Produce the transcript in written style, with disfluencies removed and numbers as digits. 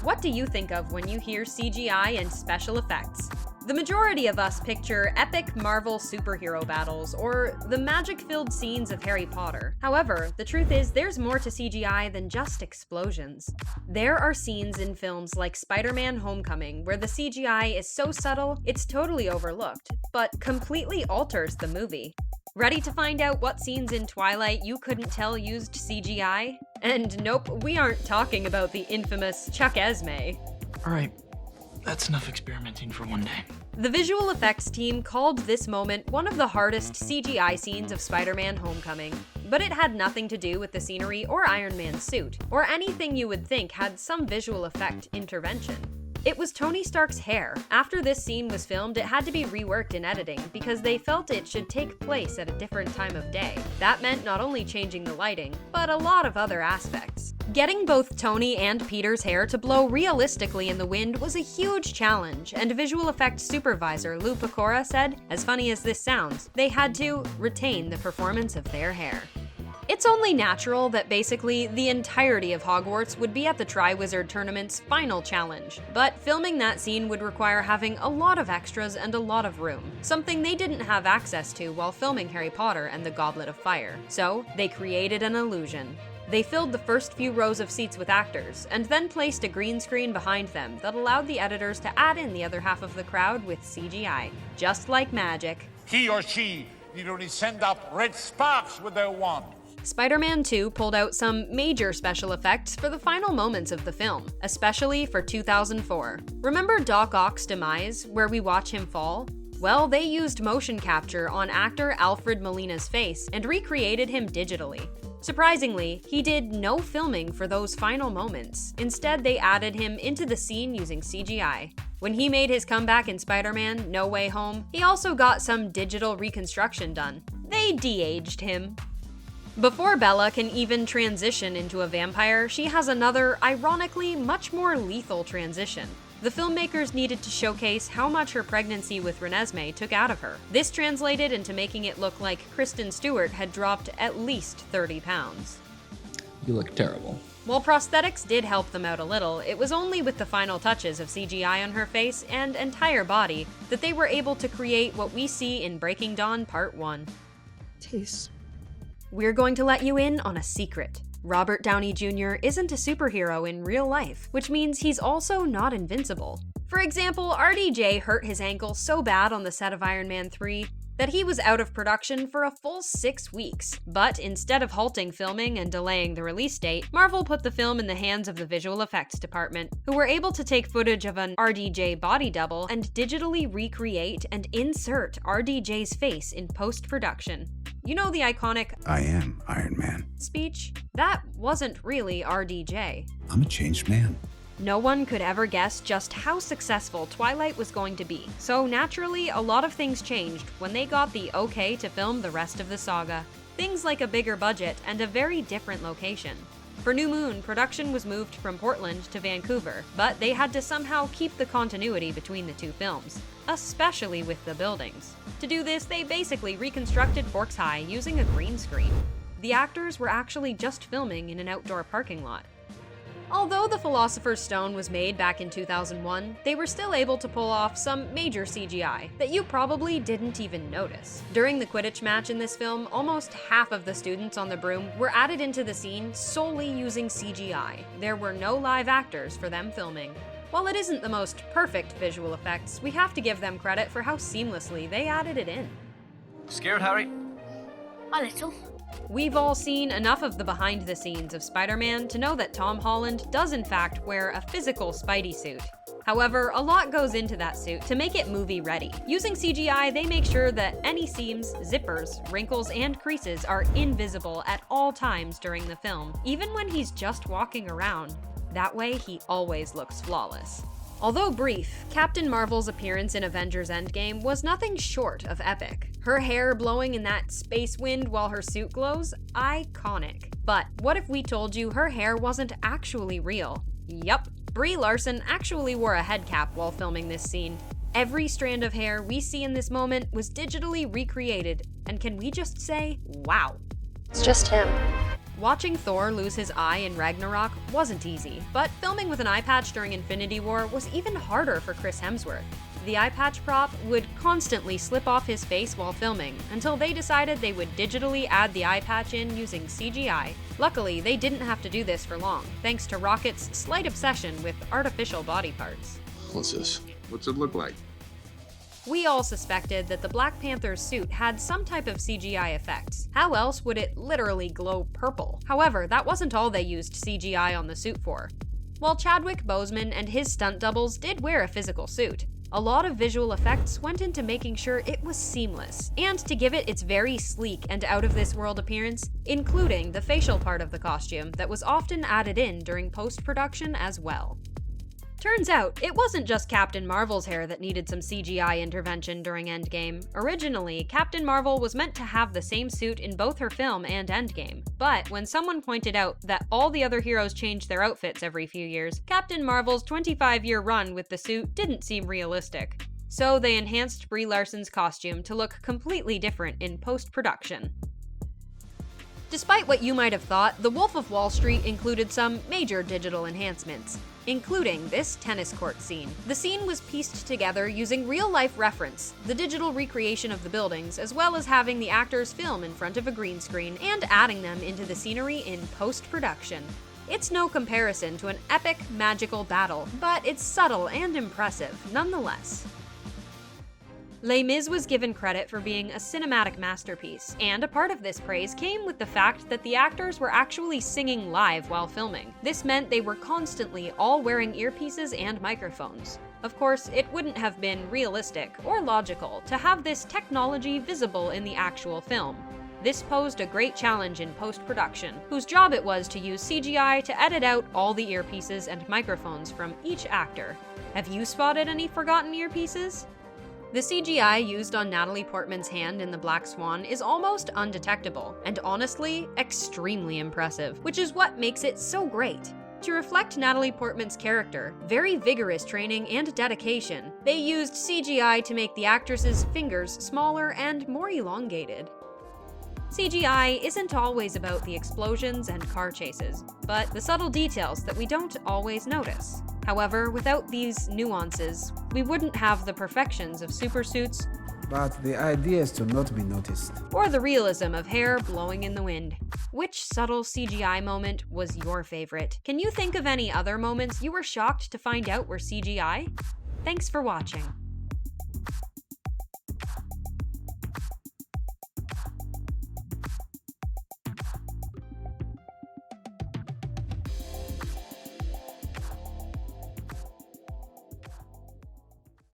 What do you think of when you hear CGI and special effects? The majority of us picture epic Marvel superhero battles or the magic-filled scenes of Harry Potter. However, the truth is there's more to CGI than just explosions. There are scenes in films like Spider-Man: Homecoming where the CGI is so subtle it's totally overlooked, but completely alters the movie. Ready to find out what scenes in Twilight you couldn't tell used CGI? And nope, we aren't talking about the infamous Chuck Esme. Alright, that's enough experimenting for one day. The visual effects team called this moment one of the hardest CGI scenes of Spider-Man: Homecoming, but it had nothing to do with the scenery or Iron Man's suit, or anything you would think had some visual effect intervention. It was Tony Stark's hair. After this scene was filmed, it had to be reworked in editing because they felt it should take place at a different time of day. That meant not only changing the lighting, but a lot of other aspects. Getting both Tony and Peter's hair to blow realistically in the wind was a huge challenge, and visual effects supervisor Lou Pecora said, as funny as this sounds, they had to retain the performance of their hair. It's only natural that basically the entirety of Hogwarts would be at the Triwizard tournament's final challenge, but filming that scene would require having a lot of extras and a lot of room, something they didn't have access to while filming Harry Potter and the Goblet of Fire. So they created an illusion. They filled the first few rows of seats with actors, and then placed a green screen behind them that allowed the editors to add in the other half of the crowd with CGI. Just like magic. He or she need only send up red sparks with their wand. Spider-Man 2 pulled out some major special effects for the final moments of the film, especially for 2004. Remember Doc Ock's demise, where we watch him fall? Well, they used motion capture on actor Alfred Molina's face and recreated him digitally. Surprisingly, he did no filming for those final moments. Instead, they added him into the scene using CGI. When he made his comeback in Spider-Man: No Way Home, he also got some digital reconstruction done. They de-aged him. Before Bella can even transition into a vampire, she has another, ironically, much more lethal transition. The filmmakers needed to showcase how much her pregnancy with Renesmee took out of her. This translated into making it look like Kristen Stewart had dropped at least 30 pounds. You look terrible. While prosthetics did help them out a little, it was only with the final touches of CGI on her face and entire body that they were able to create what we see in Breaking Dawn Part 1. Jeez. We're going to let you in on a secret. Robert Downey Jr. isn't a superhero in real life, which means he's also not invincible. For example, RDJ hurt his ankle so bad on the set of Iron Man 3 that he was out of production for a full 6 weeks. But instead of halting filming and delaying the release date, Marvel put the film in the hands of the visual effects department, who were able to take footage of an RDJ body double and digitally recreate and insert RDJ's face in post-production. You know the iconic "I am Iron Man" speech? That wasn't really RDJ. I'm a changed man. No one could ever guess just how successful Twilight was going to be, so naturally a lot of things changed when they got the okay to film the rest of the saga. Things like a bigger budget and a very different location. For New Moon, production was moved from Portland to Vancouver, but they had to somehow keep the continuity between the two films, especially with the buildings. To do this, they basically reconstructed Forks High using a green screen. The actors were actually just filming in an outdoor parking lot. Although the Philosopher's Stone was made back in 2001, they were still able to pull off some major CGI that you probably didn't even notice. During the Quidditch match in this film, almost half of the students on the broom were added into the scene solely using CGI. There were no live actors for them filming. While it isn't the most perfect visual effects, we have to give them credit for how seamlessly they added it in. Scared, Harry? A little. We've all seen enough of the behind the scenes of Spider-Man to know that Tom Holland does in fact wear a physical Spidey suit. However, a lot goes into that suit to make it movie ready. Using CGI, they make sure that any seams, zippers, wrinkles, and creases are invisible at all times during the film, even when he's just walking around. That way, he always looks flawless. Although brief, Captain Marvel's appearance in Avengers Endgame was nothing short of epic. Her hair blowing in that space wind while her suit glows? Iconic. But what if we told you her hair wasn't actually real? Yup, Brie Larson actually wore a head cap while filming this scene. Every strand of hair we see in this moment was digitally recreated, and can we just say, wow? It's just him. Watching Thor lose his eye in Ragnarok wasn't easy, but filming with an eye patch during Infinity War was even harder for Chris Hemsworth. The eye patch prop would constantly slip off his face while filming, until they decided they would digitally add the eye patch in using CGI. Luckily, they didn't have to do this for long, thanks to Rocket's slight obsession with artificial body parts. What's this? What's it look like? We all suspected that the Black Panther's suit had some type of CGI effects. How else would it literally glow purple? However, that wasn't all they used CGI on the suit for. While Chadwick Boseman and his stunt doubles did wear a physical suit, a lot of visual effects went into making sure it was seamless, and to give it its very sleek and out-of-this-world appearance, including the facial part of the costume that was often added in during post-production as well. Turns out, it wasn't just Captain Marvel's hair that needed some CGI intervention during Endgame. Originally, Captain Marvel was meant to have the same suit in both her film and Endgame. But when someone pointed out that all the other heroes changed their outfits every few years, Captain Marvel's 25-year run with the suit didn't seem realistic. So they enhanced Brie Larson's costume to look completely different in post-production. Despite what you might have thought, The Wolf of Wall Street included some major digital enhancements, including this tennis court scene. The scene was pieced together using real-life reference, the digital recreation of the buildings, as well as having the actors film in front of a green screen and adding them into the scenery in post-production. It's no comparison to an epic, magical battle, but it's subtle and impressive nonetheless. Les Mis was given credit for being a cinematic masterpiece, and a part of this praise came with the fact that the actors were actually singing live while filming. This meant they were constantly all wearing earpieces and microphones. Of course, it wouldn't have been realistic or logical to have this technology visible in the actual film. This posed a great challenge in post-production, whose job it was to use CGI to edit out all the earpieces and microphones from each actor. Have you spotted any forgotten earpieces? The CGI used on Natalie Portman's hand in The Black Swan is almost undetectable, and honestly, extremely impressive, which is what makes it so great. To reflect Natalie Portman's character, very vigorous training and dedication, they used CGI to make the actress's fingers smaller and more elongated. CGI isn't always about the explosions and car chases, but the subtle details that we don't always notice. However, without these nuances, we wouldn't have the perfections of supersuits, but the idea is to not be noticed, or the realism of hair blowing in the wind. Which subtle CGI moment was your favorite? Can you think of any other moments you were shocked to find out were CGI? Thanks for watching.